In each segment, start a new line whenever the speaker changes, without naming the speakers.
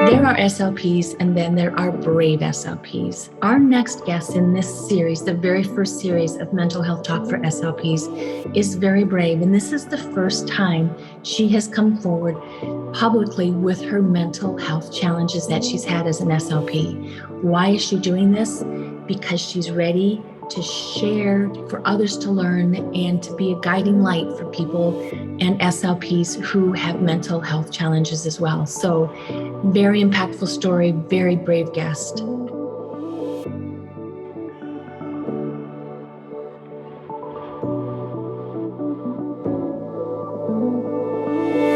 There are SLPs and then there are brave SLPs. Our next guest in this series, the very first series of Mental Health Talk for SLPs, is very brave. And this is the first time she has come forward publicly with her mental health challenges that she's had as an SLP. Why is she doing this? Because she's ready to share for others to learn and to be a guiding light for people and SLPs who have mental health challenges as well. So very impactful story, very brave guest.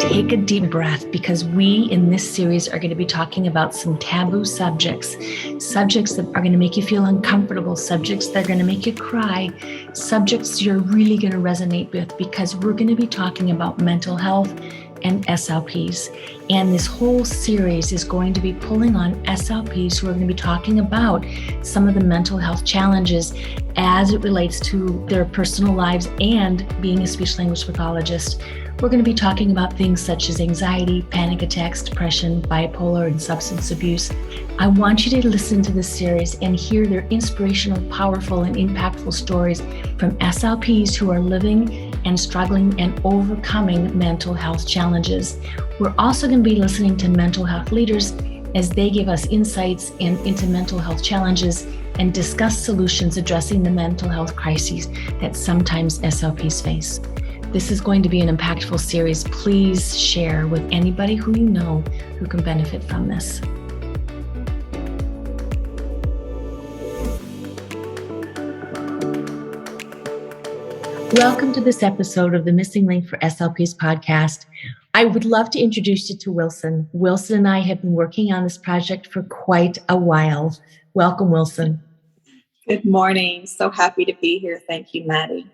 Take a deep breath, because we in this series are going to be talking about some taboo subjects that are going to make you feel uncomfortable, subjects that are going to make you cry, subjects you're really going to resonate with, because we're going to be talking about mental health and SLPs. And this whole series is going to be pulling on SLPs who are going to be talking about some of the mental health challenges as it relates to their personal lives and being a speech language pathologist. We're going to be talking about things such as anxiety, panic attacks, depression, bipolar, and substance abuse. I want you to listen to this series and hear their inspirational, powerful, and impactful stories from SLPs who are living and struggling and overcoming mental health challenges. We're also going to be listening to mental health leaders as they give us insights into mental health challenges and discuss solutions addressing the mental health crises that sometimes SLPs face. This is going to be an impactful series. Please share with anybody who you know who can benefit from this. Welcome to this episode of the Missing Link for SLPs podcast. I would love to introduce you to Wilson. Wilson and I have been working on this project for quite a while. Welcome, Wilson.
Good morning. So happy to be here. Thank you, Maddie.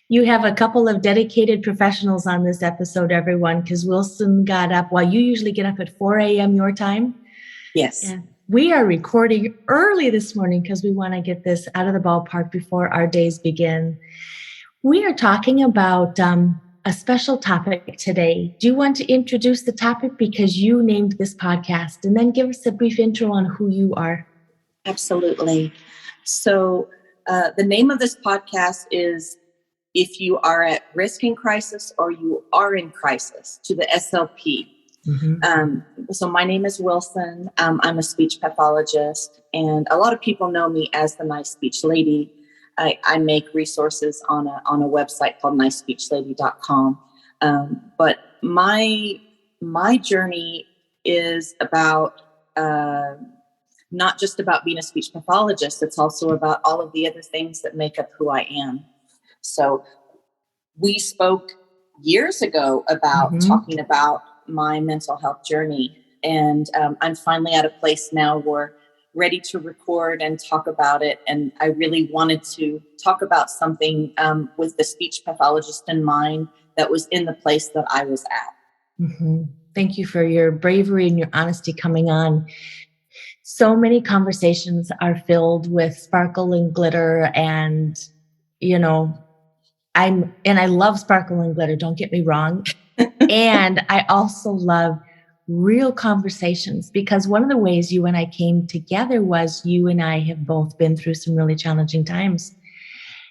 You have a couple of dedicated professionals on this episode, everyone, because Wilson got up while you usually get up at 4 a.m. your time.
Yes.
And we are recording early this morning because we want to get this out of the ballpark before our days begin. We are talking about a special topic today. Do you want to introduce the topic because you named this podcast, and then give us a brief intro on who you are?
Absolutely. So the name of this podcast is If You Are at Risk in Crisis or You Are in Crisis, to the SLP. Mm-hmm. So my name is Wilson. I'm a speech pathologist, and a lot of people know me as the Nice Speech Lady. I make resources on a website called nicespeechlady.com. But my journey is about not just about being a speech pathologist. It's also about all of the other things that make up who I am. So we spoke years ago about talking about my mental health journey. And I'm finally at a place now where ready to record and talk about it. And I really wanted to talk about something with the speech pathologist in mind that was in the place that I was at.
Mm-hmm. Thank you for your bravery and your honesty coming on. So many conversations are filled with sparkle and glitter, and, you know, I love sparkle and glitter, don't get me wrong. And I also love real conversations, because one of the ways you and I came together was you and I have both been through some really challenging times.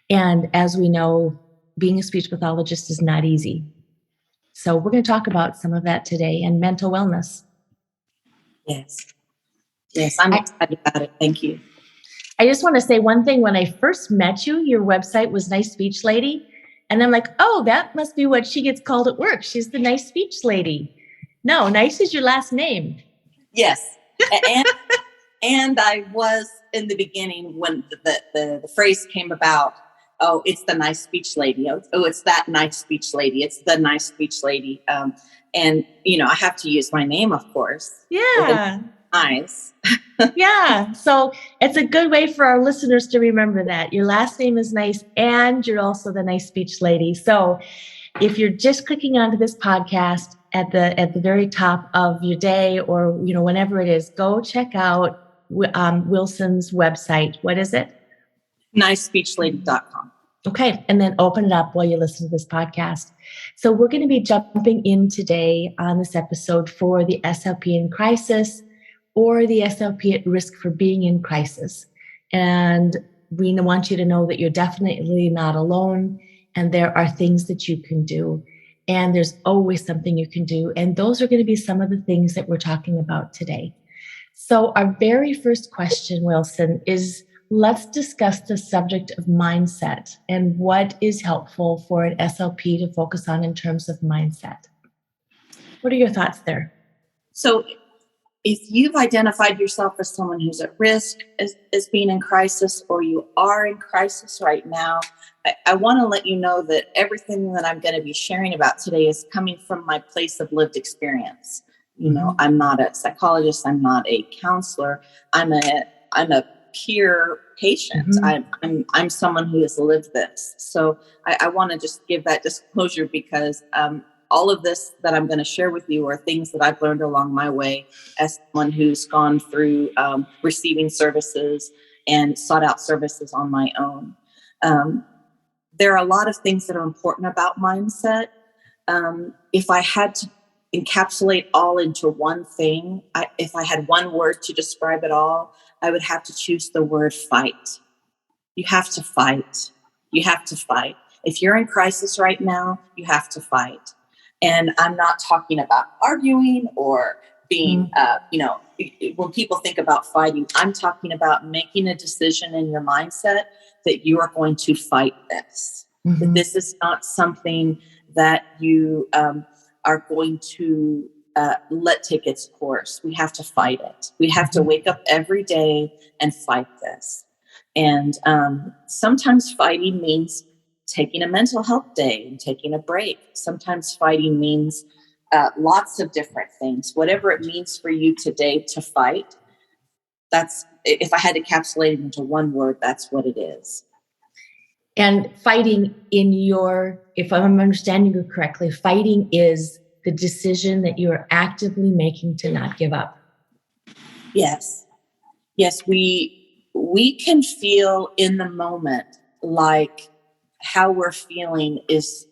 And as we know, being a speech pathologist is not easy. So we're going to talk about some of that today, and mental wellness.
Yes, I'm excited about it. Thank you.
I just want to say one thing. When I first met you, your website was Nice Speech Lady. And I'm like, oh, that must be what she gets called at work. She's the Nice Speech Lady. No, Nice is your last name.
Yes. And I was in the beginning when the phrase came about, oh, it's the Nice Speech Lady. Oh, it's that Nice Speech Lady. It's the Nice Speech Lady. And, you know, I have to use my name, of course.
Yeah.
Nice.
Yeah. So it's a good way for our listeners to remember that your last name is Nice and you're also the Nice Speech Lady. So if you're just clicking onto this podcast at the very top of your day, or, you know, whenever it is, go check out Wilson's website. What is it?
nicespeechlady.com.
Okay. And then open it up while you listen to this podcast. So we're going to be jumping in today on this episode for the SLP in crisis or the SLP at risk for being in crisis. And we want you to know that you're definitely not alone and there are things that you can do. And there's always something you can do. And those are going to be some of the things that we're talking about today. So our very first question, Wilson, is let's discuss the subject of mindset and what is helpful for an SLP to focus on in terms of mindset. What are your thoughts there?
So if you've identified yourself as someone who's at risk as being in crisis, or you are in crisis right now, I want to let you know that everything that I'm going to be sharing about today is coming from my place of lived experience. You know, I'm not a psychologist. I'm not a counselor. I'm a peer patient. I'm someone who has lived this. So I want to just give that disclosure because all of this that I'm going to share with you are things that I've learned along my way as someone who's gone through receiving services and sought out services on my own. There are a lot of things that are important about mindset. If I had to encapsulate all into one thing, if I had one word to describe it all, I would have to choose the word fight. You have to fight. You have to fight. If you're in crisis right now, you have to fight. And I'm not talking about arguing or being, when people think about fighting, I'm talking about making a decision in your mindset that you are going to fight this. That this is not something that you are going to let take its course. We have to fight it. We have to wake up every day and fight this. And sometimes fighting means taking a mental health day and taking a break. Sometimes fighting means lots of different things. Whatever it means for you today to fight, that's, if I had to encapsulate it into one word, that's what it is.
And fighting if I'm understanding you correctly, fighting is the decision that you are actively making to not give up.
Yes. Yes, we can feel in the moment like how we're feeling is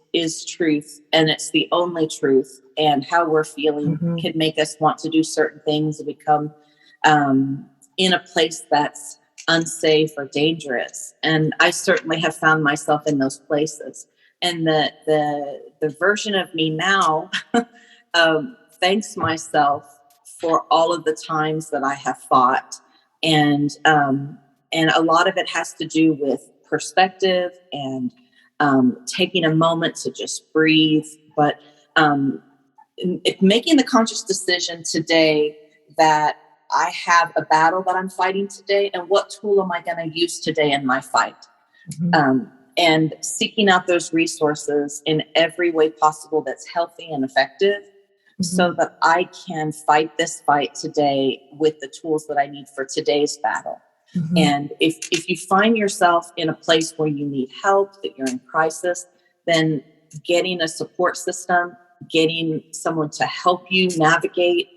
truth, and it's the only truth, and how we're feeling can make us want to do certain things and become in a place that's unsafe or dangerous. And I certainly have found myself in those places. And the version of me now thanks myself for all of the times that I have fought. And a lot of it has to do with perspective and taking a moment to just breathe. But making the conscious decision today that I have a battle that I'm fighting today, and what tool am I going to use today in my fight? And seeking out those resources in every way possible that's healthy and effective, so that I can fight this fight today with the tools that I need for today's battle. And if you find yourself in a place where you need help, that you're in crisis, then getting a support system, getting someone to help you navigate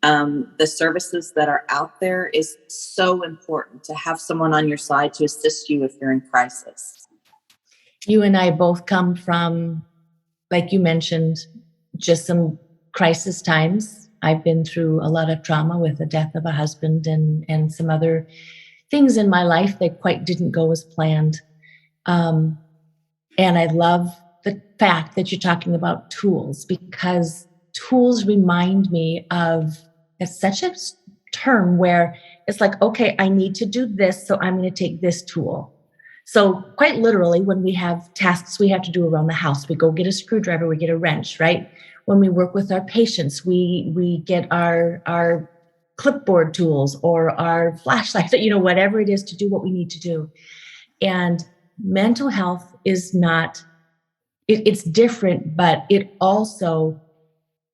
the services that are out there is so important, to have someone on your side to assist you if you're in crisis.
You and I both come from, like you mentioned, just some crisis times. I've been through a lot of trauma with the death of a husband and some other things in my life that quite didn't go as planned. And I love the fact that you're talking about tools, because tools remind me of, it's such a term where it's like, okay, I need to do this, so I'm going to take this tool. So quite literally, when we have tasks we have to do around the house, we go get a screwdriver, we get a wrench, right? When we work with our patients, we get our clipboard tools or our flashlights, whatever it is to do what we need to do. And mental health is not, it's different, but it also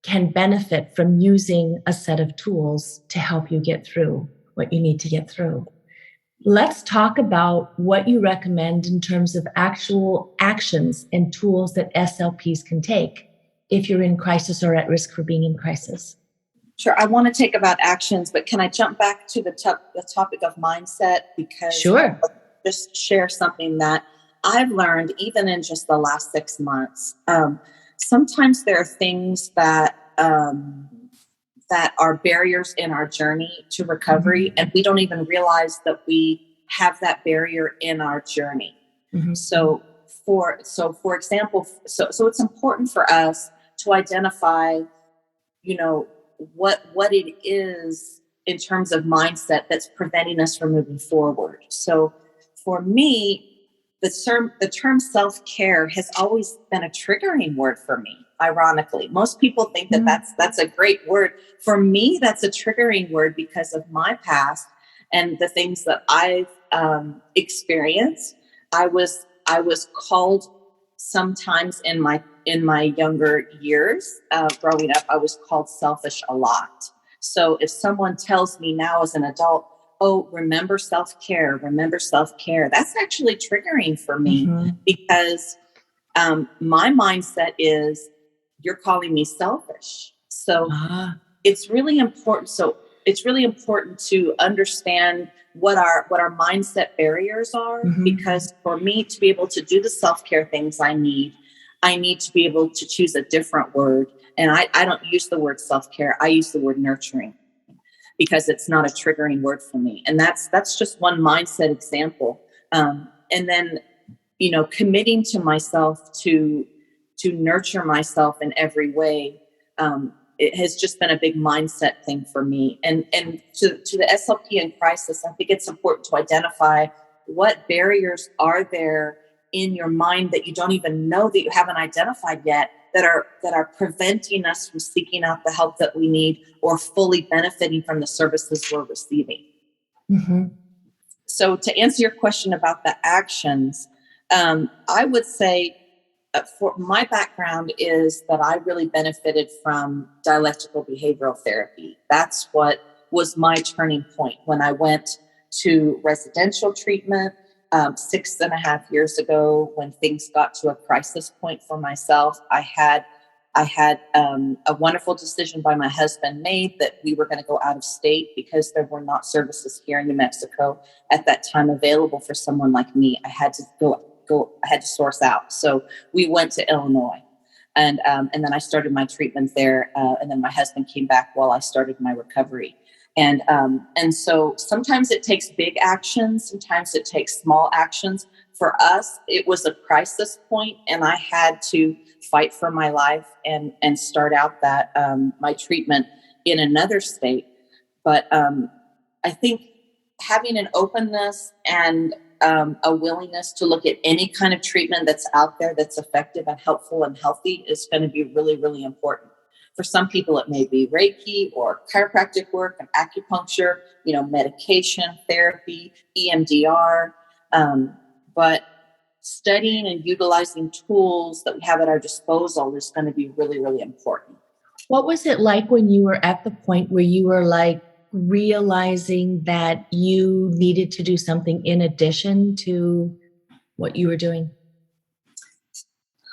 can benefit from using a set of tools to help you get through what you need to get through. Let's talk about what you recommend in terms of actual actions and tools that SLPs can take if you're in crisis or at risk for being in crisis.
Sure. I want to take about actions, but can I jump back to the topic of mindset? Because
sure.
I'll just share something that I've learned, even in just the last 6 months, sometimes there are things that that are barriers in our journey to recovery, and we don't even realize that we have that barrier in our journey. So for example, so it's important for us to identify, what it is in terms of mindset that's preventing us from moving forward. So for me, the term self-care has always been a triggering word for me. Ironically, most people think that that's a great word. For me, that's a triggering word because of my past and the things that I've experienced. I was called sometimes in my younger years, growing up, I was called selfish a lot. So if someone tells me now as an adult, oh, remember self-care, that's actually triggering for me because my mindset is, you're calling me selfish. So it's really important. It's really important to understand what our mindset barriers are, because for me to be able to do the self-care things I need to be able to choose a different word. And I don't use the word self-care. I use the word nurturing, because it's not a triggering word for me. And that's just one mindset example. And then, committing to myself to nurture myself in every way. It has just been a big mindset thing for me. And to the SLP in crisis, I think it's important to identify what barriers are there in your mind that you don't even know, that you haven't identified yet, that are preventing us from seeking out the help that we need or fully benefiting from the services we're receiving. So to answer your question about the actions, I would say, for my background is that I really benefited from dialectical behavioral therapy. That's what was my turning point when I went to residential treatment 6.5 years ago. When things got to a crisis point for myself, I had a wonderful decision by my husband made that we were going to go out of state because there were not services here in New Mexico at that time available for someone like me. I had to I had to source out. So we went to Illinois, and then I started my treatment there. And then my husband came back while I started my recovery. And so sometimes it takes big actions. Sometimes it takes small actions. For us, it was a crisis point, and I had to fight for my life and start out that my treatment in another state. But I think having an openness and a willingness to look at any kind of treatment that's out there that's effective and helpful and healthy is going to be really, really important. For some people, it may be Reiki or chiropractic work and acupuncture, medication, therapy, EMDR. But studying and utilizing tools that we have at our disposal is going to be really, really important.
What was it like when you were at the point where you were like realizing that you needed to do something in addition to what you were doing?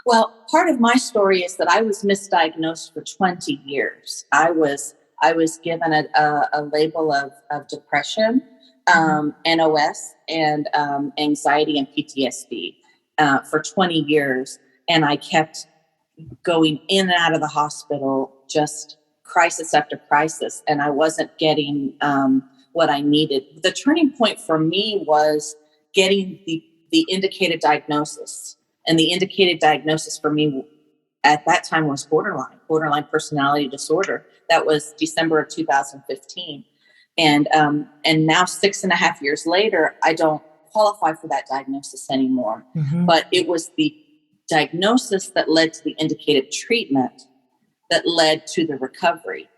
Well, part of my story is that I was misdiagnosed for 20 years. I was given a label of depression, NOS, and anxiety and PTSD for 20 years. And I kept going in and out of the hospital, just crisis after crisis. And I wasn't getting what I needed. The turning point for me was getting the indicated diagnosis. And the indicated diagnosis for me at that time was borderline personality disorder. That was December of 2015. And now 6.5 years later, I don't qualify for that diagnosis anymore. But it was the diagnosis that led to the indicated treatment that led to the recovery.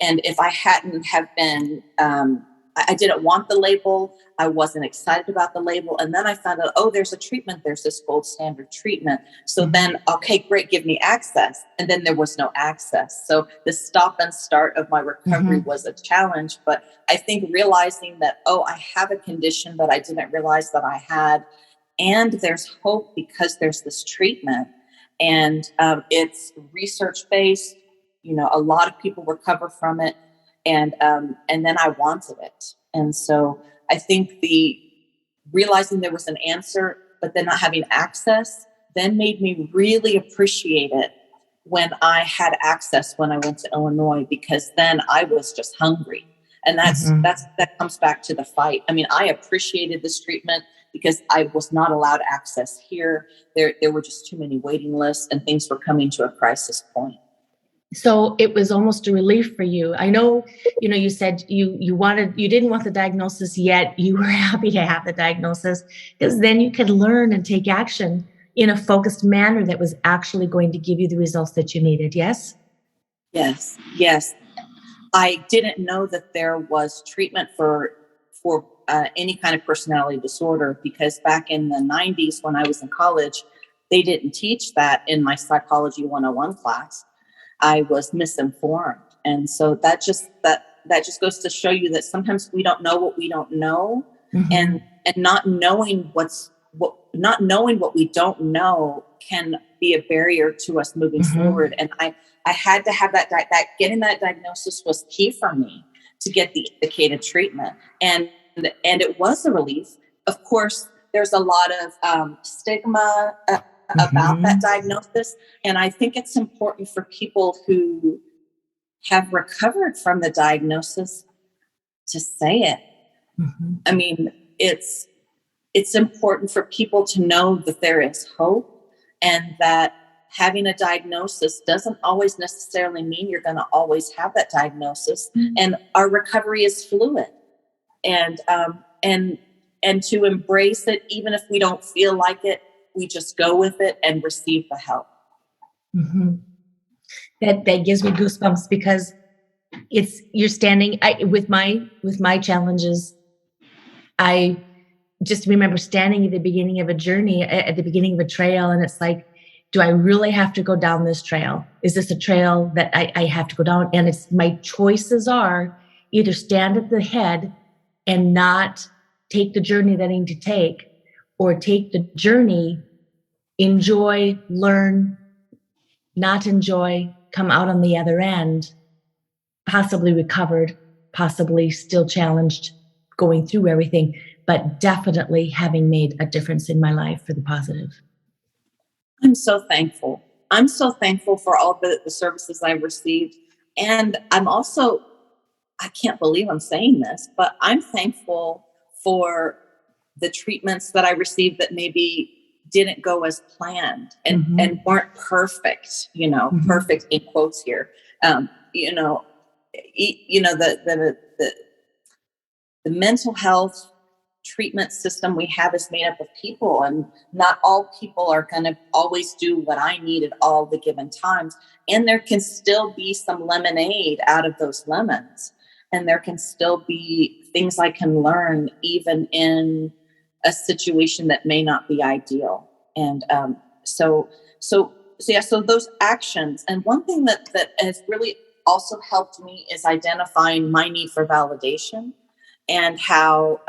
And if I hadn't have been, I didn't want the label. I wasn't excited about the label. And then I found out, oh, there's a treatment. There's this gold standard treatment. So then, okay, great, give me access. And then there was no access. So the stop and start of my recovery was a challenge. But I think realizing that, oh, I have a condition that I didn't realize that I had. And there's hope because there's this treatment. And it's research-based. A lot of people recover from it. And then I wanted it. And so I think realizing there was an answer but then not having access then made me really appreciate it when I had access when I went to Illinois, because then I was just hungry. And that comes back to the fight. I mean, I appreciated this treatment because I was not allowed access here. There were just too many waiting lists and things were coming to a crisis point.
So it was almost a relief for you. I know, you said you didn't want the diagnosis yet. You were happy to have the diagnosis because then you could learn and take action in a focused manner that was actually going to give you the results that you needed. Yes?
Yes. I didn't know that there was treatment for any kind of personality disorder, because back in the 90s when I was in college, they didn't teach that in my Psychology 101 class. I was misinformed. And so that just goes to show you that sometimes we don't know what we don't know. And not knowing not knowing what we don't know can be a barrier to us moving forward. And I had to have that getting that diagnosis was key for me to get the indicated treatment. And it was a relief. Of course, there's a lot of stigma about that diagnosis. And I think it's important for people who have recovered from the diagnosis to say it. I mean, it's important for people to know that there is hope, and that having a diagnosis doesn't always necessarily mean you're going to always have that diagnosis. And our recovery is fluid, and to embrace it, even if we don't feel like it, we just go with it and receive the help.
That gives me goosebumps, because you're standing with my challenges. I just remember standing at the beginning of a journey, at the beginning of a trail, and it's like, do I really have to go down this trail? Is this a trail that I have to go down? And my choices are either stand at the head and not take the journey that I need to take, or take the journey, enjoy, learn, not enjoy, come out on the other end, possibly recovered, possibly still challenged, going through everything, but definitely having made a difference in my life for the positive.
I'm so thankful. I'm so thankful for all the services I've received. And I can't believe I'm saying this, but I'm thankful for the treatments that I received that maybe didn't go as planned and weren't perfect, perfect in quotes here. The mental health treatment system we have is made up of people, and not all people are going to always do what I need at all the given times. And there can still be some lemonade out of those lemons, and there can still be things I can learn even in a situation that may not be ideal. And so those actions. And one thing that has really also helped me is identifying my need for validation, and how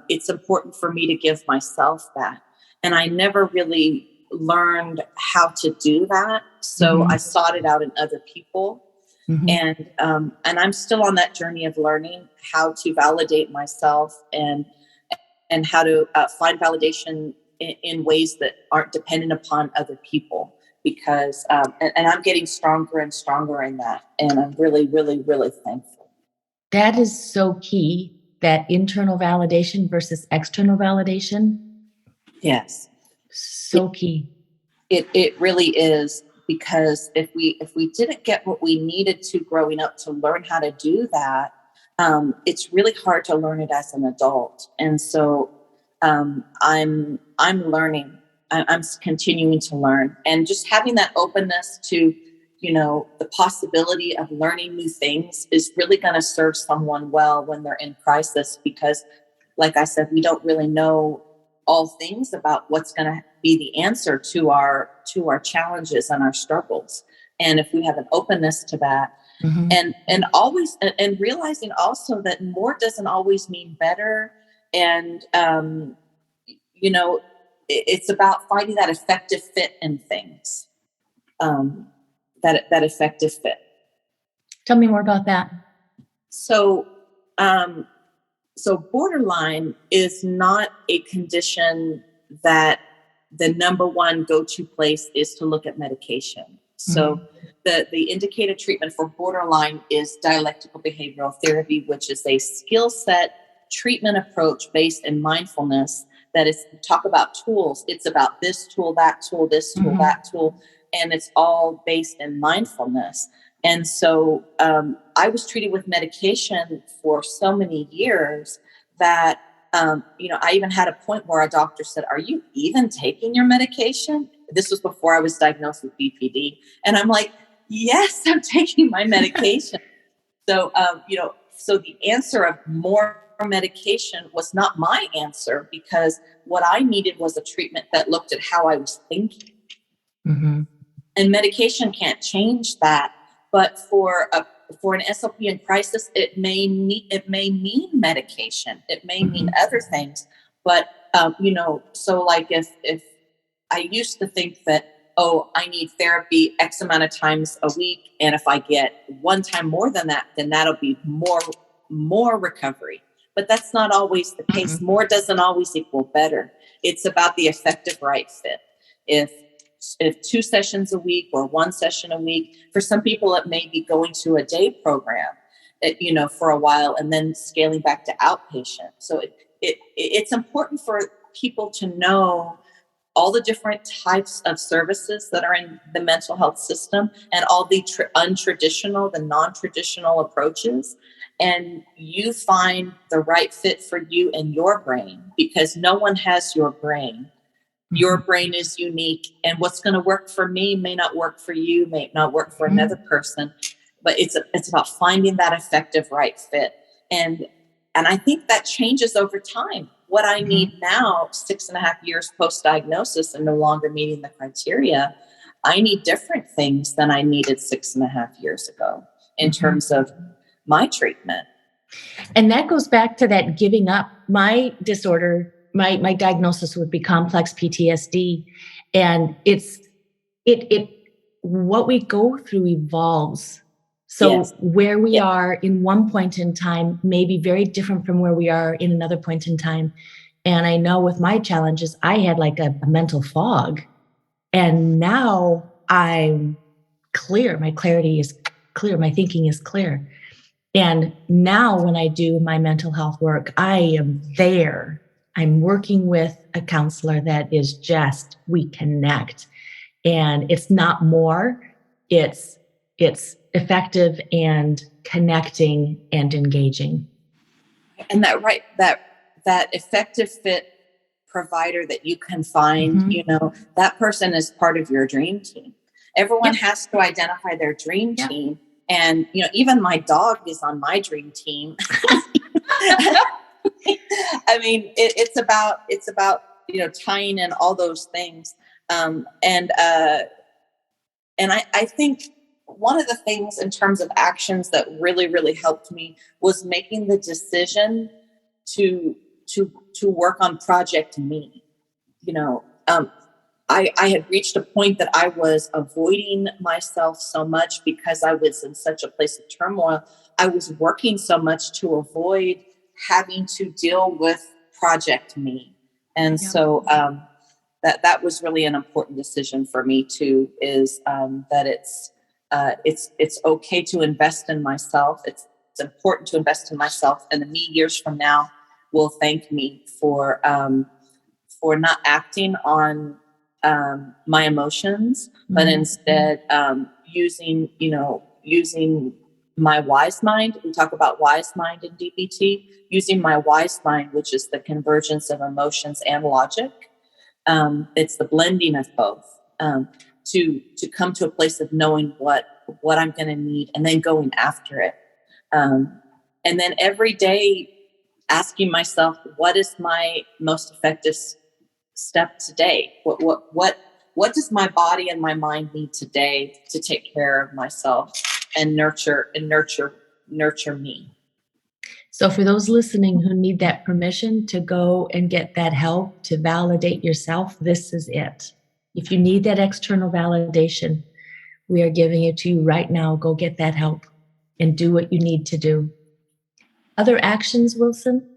it's important for me to give myself that. And I never really learned how to do that. So I sought it out in other people. And I'm still on that journey of learning how to validate myself, and how to find validation in ways that aren't dependent upon other people. Because, and I'm getting stronger and stronger in that. And I'm really, really, really thankful.
That is so key. That internal validation versus external validation.
Yes.
So key.
It really is, because if we didn't get what we needed to growing up to learn how to do that, it's really hard to learn it as an adult. And so I'm learning. I'm continuing to learn, and just having that openness to the possibility of learning new things is really going to serve someone well when they're in crisis, because like I said, we don't really know all things about what's going to be the answer to our challenges and our struggles. And if we have an openness to that, and always, and realizing also that more doesn't always mean better. And, it's about finding that effective fit in things. That effective fit.
Tell me more about that.
So borderline is not a condition that the number one go-to place is to look at medication. So the indicated treatment for borderline is dialectical behavioral therapy, which is a skill set treatment approach based in mindfulness. That is, talk about tools. It's about this tool, that tool, this tool, that tool, and it's all based in mindfulness. And so I was treated with medication for so many years that, I even had a point where a doctor said, "Are you even taking your medication?" This was before I was diagnosed with BPD. And I'm like, "Yes, I'm taking my medication." So, so the answer of more medication was not my answer, because what I needed was a treatment that looked at how I was thinking. And medication can't change that. But for an SLP in crisis, it may mean medication. It may mean other things. But so like if I used to think that, I need therapy X amount of times a week, and if I get one time more than that, then that'll be more recovery. But that's not always the case. More doesn't always equal better. It's about the effective right fit. If 2 sessions a week or 1 session a week, for some people it may be going to a day program, for a while and then scaling back to outpatient. So it's important for people to know all the different types of services that are in the mental health system, and all the untraditional, the non-traditional approaches. And you find the right fit for you and your brain, because no one has your brain. Your brain is unique, and what's going to work for me may not work for you, may not work for another person. But it's about finding that effective right fit. And I think that changes over time. What I need now, 6.5 years post-diagnosis and no longer meeting the criteria, I need different things than I needed 6.5 years ago in terms of my treatment.
And that goes back to that giving up. My disorder, my diagnosis would be complex PTSD. And what we go through evolves. So where we are in one point in time may be very different from where we are in another point in time. And I know with my challenges, I had like a mental fog. And now I'm clear. My clarity is clear. My thinking is clear. And now when I do my mental health work, I am there. I'm working with a counselor that is just, we connect. And it's not more, it's effective and connecting and engaging.
And that effective fit provider that you can find, that person is part of your dream team. Everyone has to identify their dream team. And, even my dog is on my dream team. I mean, it's about, tying in all those things. And I think one of the things in terms of actions that really, really helped me was making the decision to work on Project Me. I had reached a point that I was avoiding myself so much because I was in such a place of turmoil. I was working so much to avoid having to deal with Project Me. And so that was really an important decision for me too, is that it's okay to invest in myself. It's important to invest in myself. And the me years from now will thank me for not acting on my emotions, but instead using my wise mind. We talk about wise mind in DBT, using my wise mind, which is the convergence of emotions and logic. It's the blending of both, to come to a place of knowing what I'm going to need and then going after it. And then every day asking myself, what is my most effective step today? What does my body and my mind need today to take care of myself and nurture me?
So for those listening who need that permission to go and get that help to validate yourself, this is it. If you need that external validation, we are giving it to you right now. Go get that help and do what you need to do. Other actions, Wilson?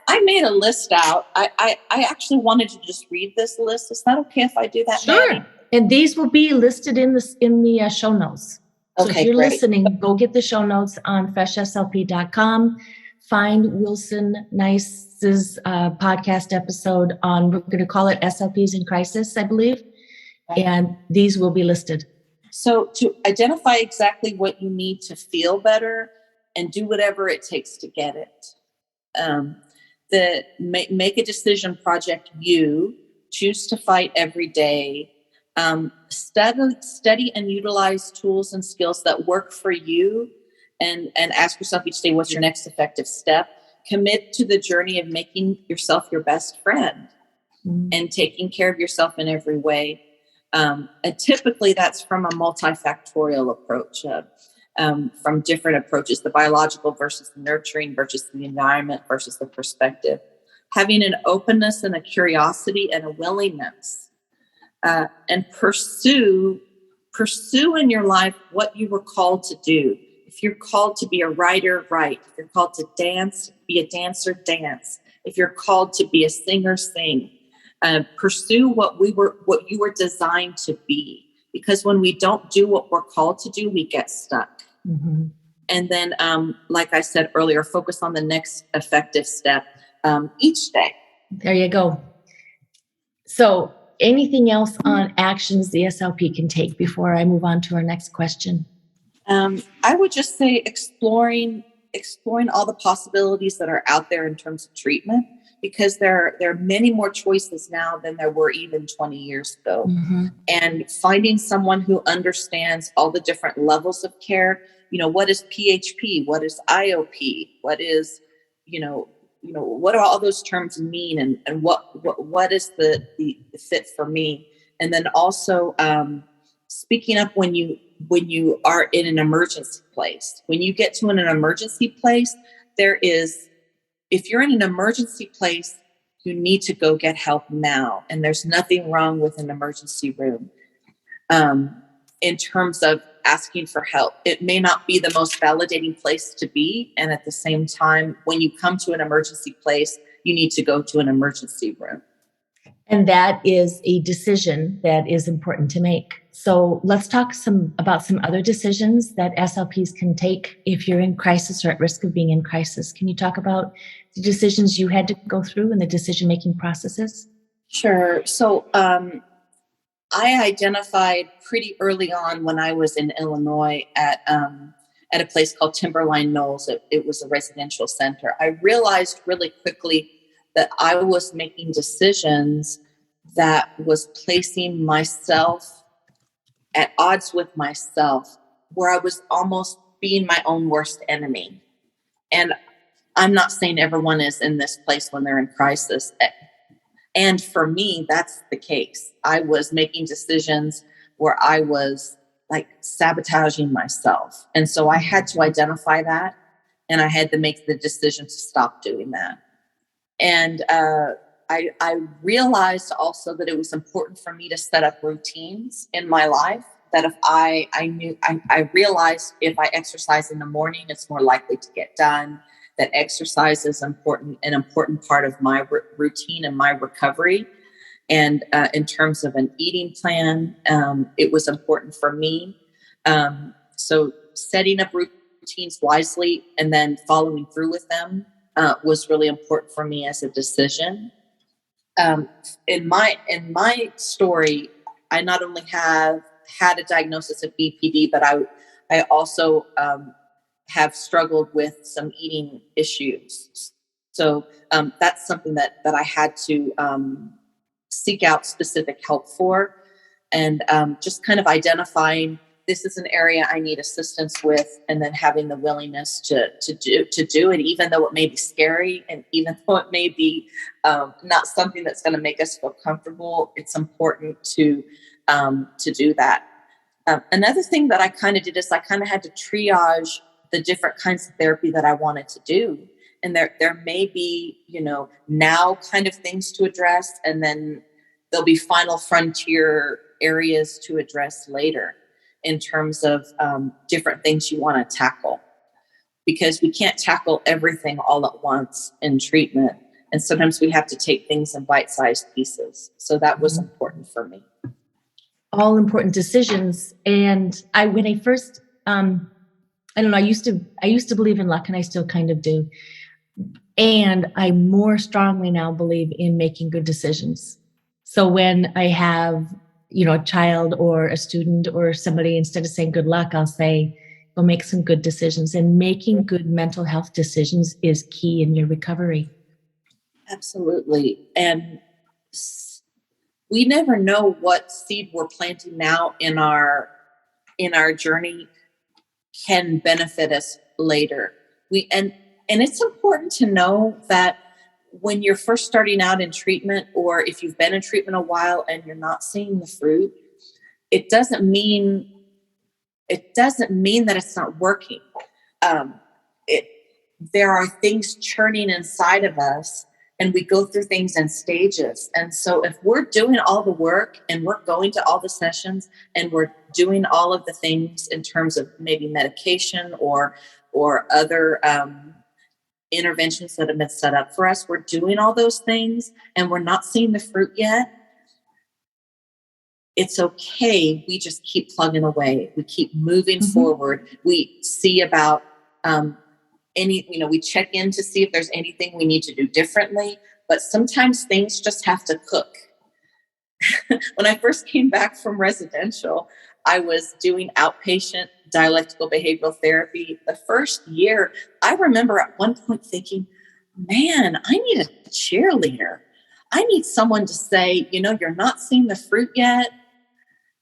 I made a list out. I actually wanted to just read this list. Is that okay if I do that,
Sure.
Maddie?
And these will be listed in the show notes. So
Okay,
if you're
great.
listening, go get the show notes on freshslp.com. Find Wilson Nice's podcast episode on, we're going to call it SLPs in Crisis, I believe.
Okay.
And these will be listed.
So to identify exactly what you need to feel better and do whatever it takes to get it. Make a decision project. You choose to fight every day. Study and utilize tools and skills that work for you, and ask yourself each day, what's your next effective step? Commit to the journey of making yourself your best friend and taking care of yourself in every way. And typically that's from a multifactorial approach, from different approaches, the biological versus the nurturing versus the environment versus the perspective. Having an openness and a curiosity and a willingness, and pursue in your life what you were called to do. If you're called to be a writer, write. If you're called to dance, be a dancer, dance. If you're called to be a singer, sing. Pursue what you were designed to be. Because when we don't do what we're called to do, we get stuck. Mm-hmm. And then, like I said earlier, focus on the next effective step each day.
There you go. So anything else on actions the SLP can take before I move on to our next question?
I would just say exploring all the possibilities that are out there in terms of treatment, because there are many more choices now than there were even 20 years ago. Mm-hmm. And finding someone who understands all the different levels of care. What is PHP? What is IOP? What is, what do all those terms mean? And what is the fit for me? And then also speaking up when you are in an emergency place. When you get to an emergency place, if you're in an emergency place, you need to go get help now. And there's nothing wrong with an emergency room. In terms of asking for help, it may not be the most validating place to be. And at the same time, when you come to an emergency place, you need to go to an emergency room.
And that is a decision that is important to make. So let's talk about some other decisions that SLPs can take if you're in crisis or at risk of being in crisis. Can you talk about the decisions you had to go through and the decision-making processes?
Sure. So I identified pretty early on when I was in Illinois at a place called Timberline Knolls. It was a residential center. I realized really quickly that I was making decisions that was placing myself at odds with myself, where I was almost being my own worst enemy. And I'm not saying everyone is in this place when they're in crisis. And for me, that's the case. I was making decisions where I was like sabotaging myself. And so I had to identify that, and I had to make the decision to stop doing that. And I realized also that it was important for me to set up routines in my life, that if I realized if I exercise in the morning, it's more likely to get done, that exercise is an important part of my routine and my recovery. And in terms of an eating plan, it was important for me. So setting up routines wisely and then following through with them was really important for me as a decision. In my story, I not only have had a diagnosis of BPD, but I also have struggled with some eating issues. So that's something that I had to seek out specific help for, and just kind of identifying this is an area I need assistance with, and then having the willingness to do it, even though it may be scary, and even though it may be not something that's going to make us feel comfortable. It's important to do that. Another thing that I kind of did is I kind of had to triage the different kinds of therapy that I wanted to do. And there may be, now kind of things to address, and then there'll be final frontier areas to address later in terms of different things you want to tackle. Because we can't tackle everything all at once in treatment. And sometimes we have to take things in bite-sized pieces. So that was important for me.
All important decisions. And when I first, I don't know, I used to believe in luck, and I still kind of do. And I more strongly now believe in making good decisions. So when I have, a child or a student or somebody, instead of saying good luck, I'll say, go make some good decisions. And making good mental health decisions is key in your recovery.
Absolutely. And we never know what seed we're planting now in our journey can benefit us later. And it's important to know that when you're first starting out in treatment, or if you've been in treatment a while and you're not seeing the fruit, it doesn't mean that it's not working. There are things churning inside of us, and we go through things in stages. And so if we're doing all the work and we're going to all the sessions and we're doing all of the things in terms of maybe medication or other interventions that have been set up for us, we're doing all those things and we're not seeing the fruit yet, it's okay. We just keep plugging away. We keep moving forward. We see about we check in to see if there's anything we need to do differently, but sometimes things just have to cook. When I first came back from residential, I was doing outpatient dialectical behavioral therapy. The first year, I remember at one point thinking, man, I need a cheerleader. I need someone to say, you're not seeing the fruit yet,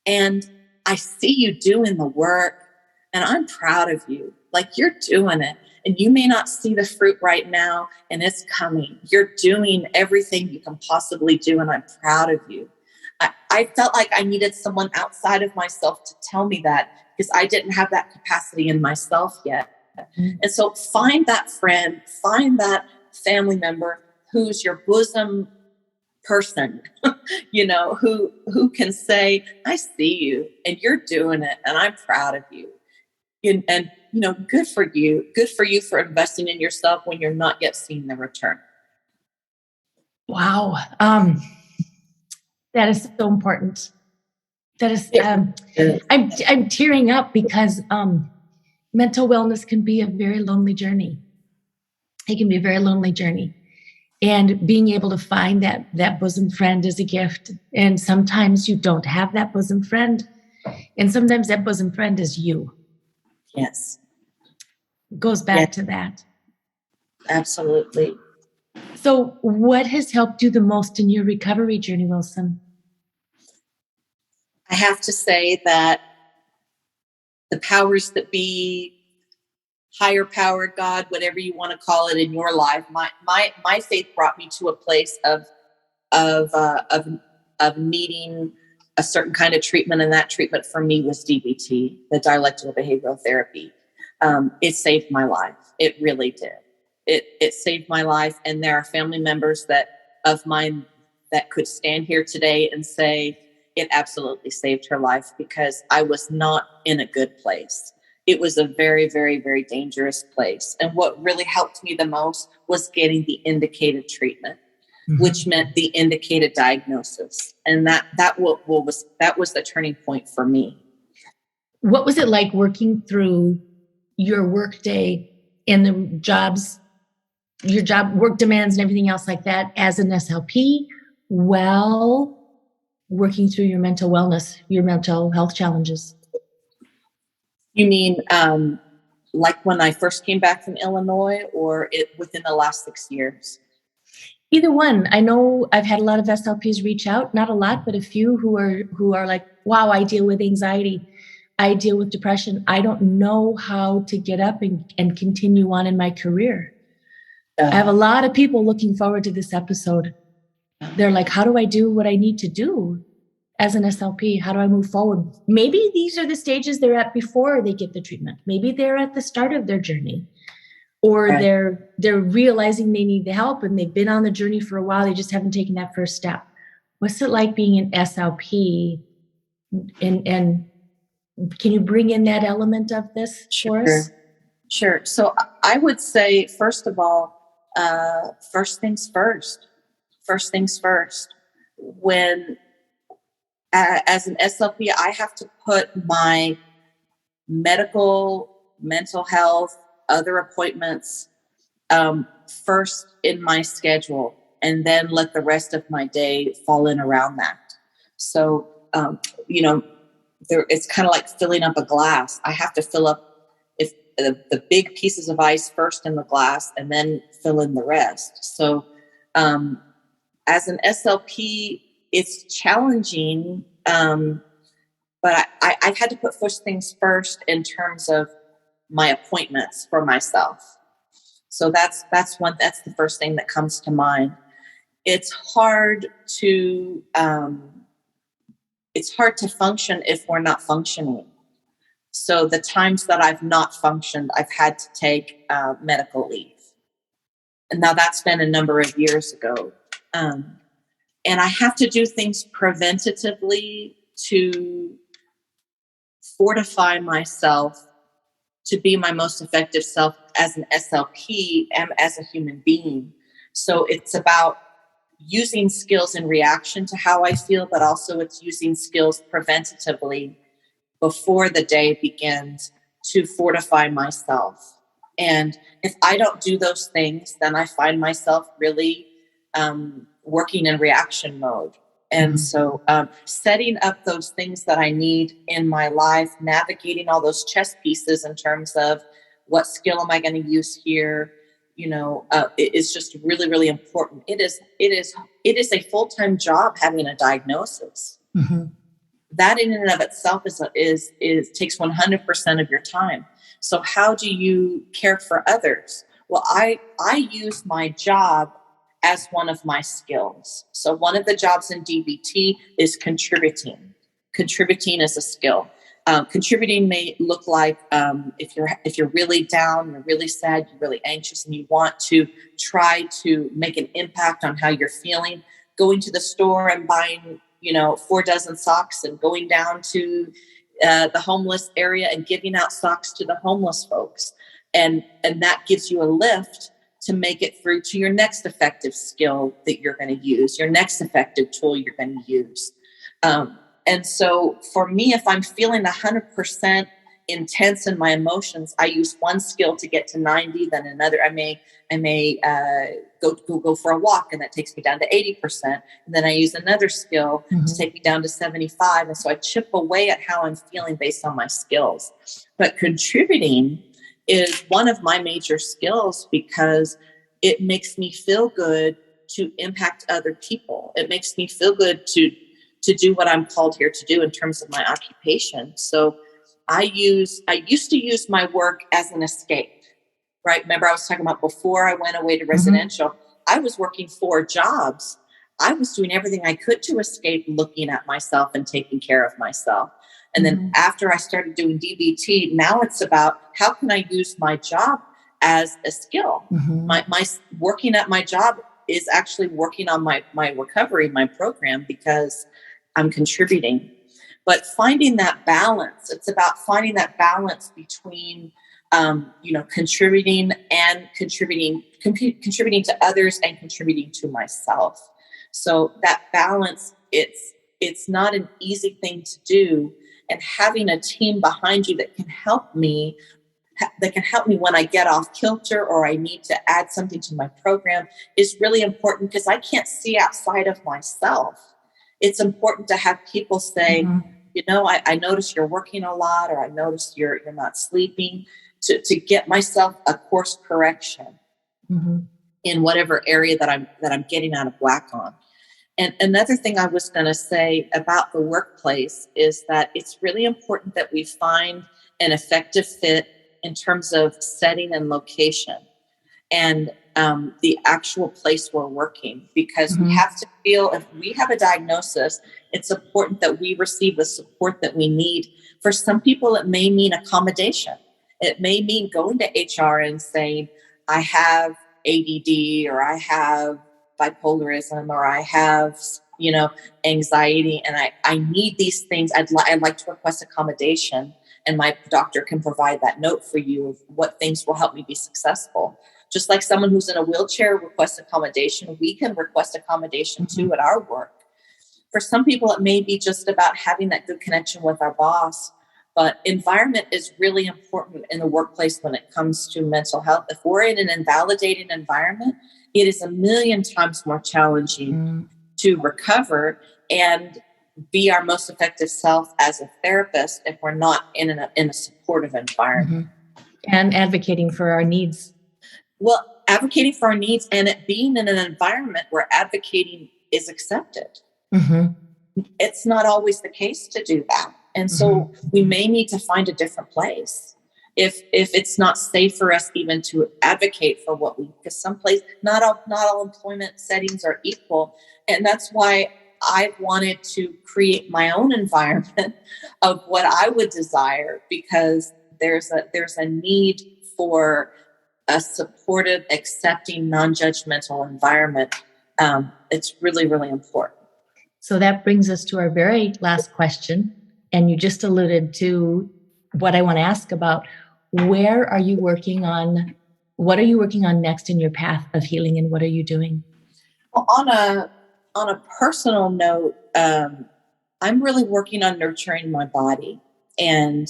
and I see you doing the work, and I'm proud of you. Like, you're doing it. And you may not see the fruit right now, and it's coming. You're doing everything you can possibly do, and I'm proud of you. I felt like I needed someone outside of myself to tell me that, because I didn't have that capacity in myself yet. And so find that friend, find that family member who's your bosom person, who can say, I see you and you're doing it, and I'm proud of you. And good for you. Good for you for investing in yourself when you're not yet seeing the return.
Wow. That is so important. That is, I'm tearing up because mental wellness can be a very lonely journey. It can be a very lonely journey. And being able to find that bosom friend is a gift. And sometimes you don't have that bosom friend. And sometimes that bosom friend is you.
Yes.
It goes back to that.
Absolutely.
So what has helped you the most in your recovery journey, Wilson?
I have to say that the powers that be, higher power, God, whatever you want to call it in your life, my faith brought me to a place of needing a certain kind of treatment, and that treatment for me was DBT, the dialectical behavioral therapy. It saved my life. It really did. It saved my life, and there are family members of mine that could stand here today and say it absolutely saved her life, because I was not in a good place. It was a very, very, very dangerous place. And what really helped me the most was getting the indicated treatment, which meant the indicated diagnosis. And that was the turning point for me.
What was it like working through your work day and your job work demands and everything else like that as an SLP, while working through your mental wellness, your mental health challenges?
You mean like when I first came back from Illinois, or within the last 6 years?
Either one. I know I've had a lot of SLPs reach out, not a lot, but a few who are like, wow, I deal with anxiety. I deal with depression. I don't know how to get up and continue on in my career. I have a lot of people looking forward to this episode. They're like, how do I do what I need to do as an SLP? How do I move forward? Maybe these are the stages they're at before they get the treatment. Maybe they're at the start of their journey, or they're realizing they need the help and they've been on the journey for a while. They just haven't taken that first step. What's it like being an SLP? And can you bring in that element of this for us?
Sure. So I would say, first of all, first things first. First things first. When, as an SLP, I have to put my medical, mental health, other appointments first in my schedule, and then let the rest of my day fall in around that. So, it's kind of like filling up a glass. I have to fill up if the big pieces of ice first in the glass and then fill in the rest. So, as an SLP, it's challenging, but I've had to put first things first in terms of my appointments for myself. So that's the first thing that comes to mind. It's hard to function if we're not functioning. So the times that I've not functioned, I've had to take medical leave. And now that's been a number of years ago. And I have to do things preventatively to fortify myself to be my most effective self as an SLP and as a human being. So it's about using skills in reaction to how I feel, but also it's using skills preventatively before the day begins to fortify myself. And if I don't do those things, then I find myself really working in reaction mode. And so setting up those things that I need in my life, navigating all those chess pieces in terms of what skill am I going to use here, it is just really, really important. It is a full-time job having a diagnosis. Mm-hmm. That in and of itself is takes 100% of your time. So how do you care for others? Well, I use my job as one of my skills. So one of the jobs in DBT is contributing. Contributing is a skill. Contributing may look like if you're really down, you're really sad, you're really anxious, and you want to try to make an impact on how you're feeling, going to the store and buying 4 dozen socks and going down to the homeless area and giving out socks to the homeless folks. And that gives you a lift to make it through to your next effective skill that you're going to use, your next effective tool you're going to use. And so for me, if I'm feeling 100% intense in my emotions, I use one skill to get to 90, then another. I may go for a walk, and that takes me down to 80%. And then I use another skill to take me down to 75. And so I chip away at how I'm feeling based on my skills. But contributing is one of my major skills because it makes me feel good to impact other people. It makes me feel good to do what I'm called here to do in terms of my occupation. So I used to use my work as an escape, right? Remember I was talking about before I went away to residential, I was working 4 jobs. I was doing everything I could to escape looking at myself and taking care of myself. And then after I started doing DBT, now it's about how can I use my job as a skill? My working at my job is actually working on my recovery, my program, because I'm contributing. But finding that balance, it's about finding that balance between, contributing and contributing to others and contributing to myself. So that balance, it's not an easy thing to do. And having a team behind you that can help me when I get off kilter or I need to add something to my program is really important because I can't see outside of myself. It's important to have people say, I notice you're working a lot, or I notice you're not sleeping, to get myself a course correction in whatever area that I'm getting out of whack on. And another thing I was going to say about the workplace is that it's really important that we find an effective fit in terms of setting and location and the actual place we're working, because we have to feel, if we have a diagnosis, it's important that we receive the support that we need. For some people, it may mean accommodation. It may mean going to HR and saying, I have ADD, or I have bipolarism, or I have, anxiety, and I need these things. I'd like to request accommodation, and my doctor can provide that note for you of what things will help me be successful. Just like someone who's in a wheelchair requests accommodation, we can request accommodation too at our work. For some people, it may be just about having that good connection with our boss, but environment is really important in the workplace when it comes to mental health. If we're in an invalidating environment, it is a million times more challenging to recover and be our most effective self as a therapist if we're not in a supportive environment.
And advocating for our needs.
Well, advocating for our needs and it being in an environment where advocating is accepted. It's not always the case to do that. And so we may need to find a different place if it's not safe for us even to advocate for what we, because not all employment settings are equal. And that's why I wanted to create my own environment of what I would desire, because there's a need for a supportive, accepting, non-judgmental environment. It's really, really important.
So that brings us to our very last question. And you just alluded to what I want to ask about. Where are you working on? What are you working on next in your path of healing, and what are you doing?
Well, on a personal note, I'm really working on nurturing my body and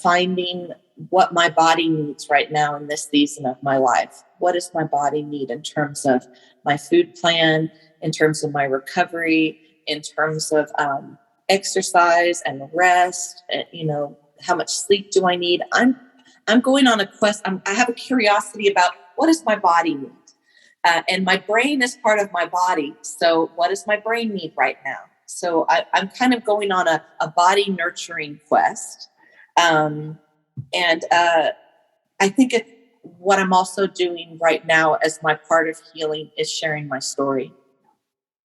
finding what my body needs right now in this season of my life. What does my body need in terms of my food plan, in terms of my recovery, in terms of exercise and rest? How much sleep do I need? I'm going on a quest. I have a curiosity about what does my body need, and my brain is part of my body. So what does my brain need right now? So I'm kind of going on a body nurturing quest. And I think what I'm also doing right now as my part of healing is sharing my story.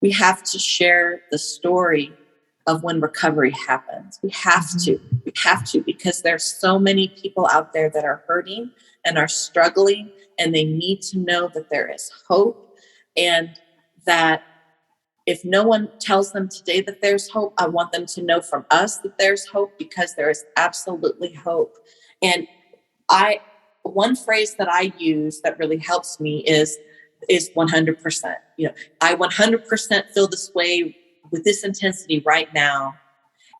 We have to share the story of when recovery happens. We have to, because there's so many people out there that are hurting and are struggling, and they need to know that there is hope, and that if no one tells them today that there's hope, I want them to know from us that there's hope, because there is absolutely hope. And one phrase that I use that really helps me is 100%. I 100% feel this way with this intensity right now.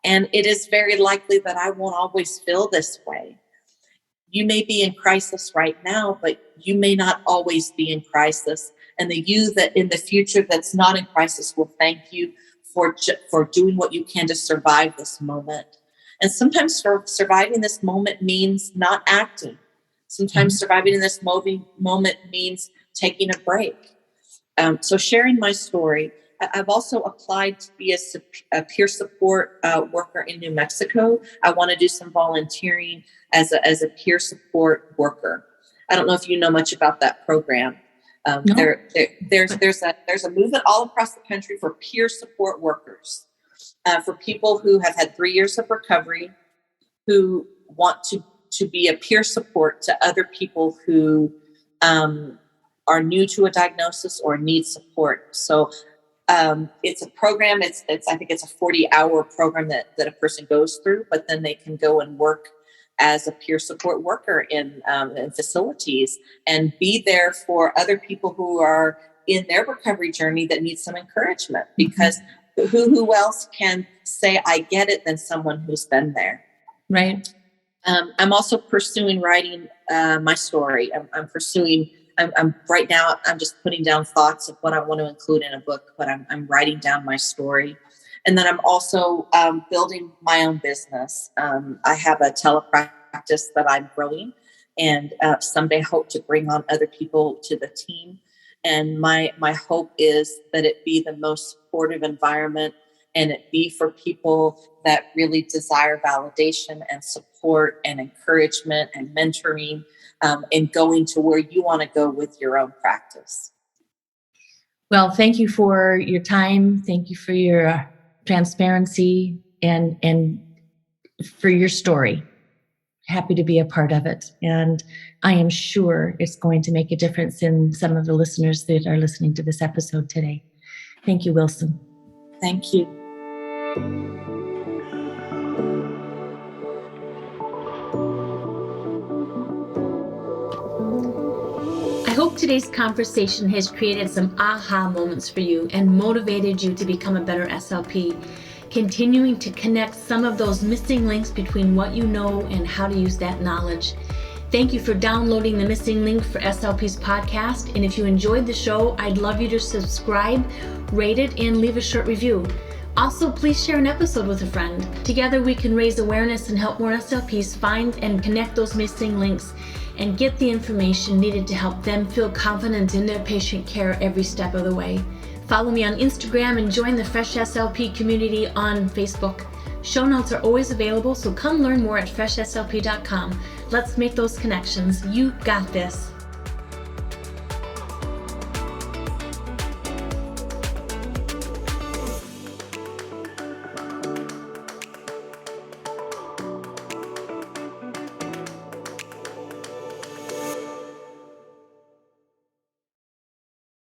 And it is very likely that I won't always feel this way. You may be in crisis right now, but you may not always be in crisis. And the you that in the future that's not in crisis will thank you for doing what you can to survive this moment. And sometimes surviving this moment means not acting. Sometimes surviving in this moment means taking a break. So sharing my story. I've also applied to be a peer support worker in New Mexico. I want to do some volunteering as a peer support worker. I don't know if you know much about that program. No. There's a movement all across the country for peer support workers, for people who have had 3 years of recovery, who want to be a peer support to other people who are new to a diagnosis or need support. So it's a program. It's I think it's a 40-hour program that a person goes through, but then they can go and work as a peer support worker in facilities and be there for other people who are in their recovery journey that need some encouragement, because who else can say, I get it, than someone who's been there.
Right.
I'm also pursuing writing my story. I'm right now, I'm just putting down thoughts of what I want to include in a book, but I'm writing down my story. And then I'm also building my own business. I have a telepractice that I'm growing, and someday hope to bring on other people to the team. And my hope is that it be the most supportive environment, and it be for people that really desire validation and support and encouragement and mentoring, and going to where you want to go with your own practice.
Well, thank you for your time. Thank you for your transparency and for your story. Happy to be a part of it. And I am sure it's going to make a difference in some of the listeners that are listening to this episode today. Thank you, Wilson.
Thank you.
I hope today's conversation has created some aha moments for you and motivated you to become a better SLP, continuing to connect some of those missing links between what you know and how to use that knowledge. Thank you for downloading the Missing Link for SLPs podcast. And if you enjoyed the show, I'd love you to subscribe, rate it, and leave a short review. Also, please share an episode with a friend. Together we can raise awareness and help more SLPs find and connect those missing links and get the information needed to help them feel confident in their patient care every step of the way. Follow me on Instagram and join the Fresh SLP community on Facebook. Show notes are always available, so come learn more at freshslp.com. Let's make those connections. You got this.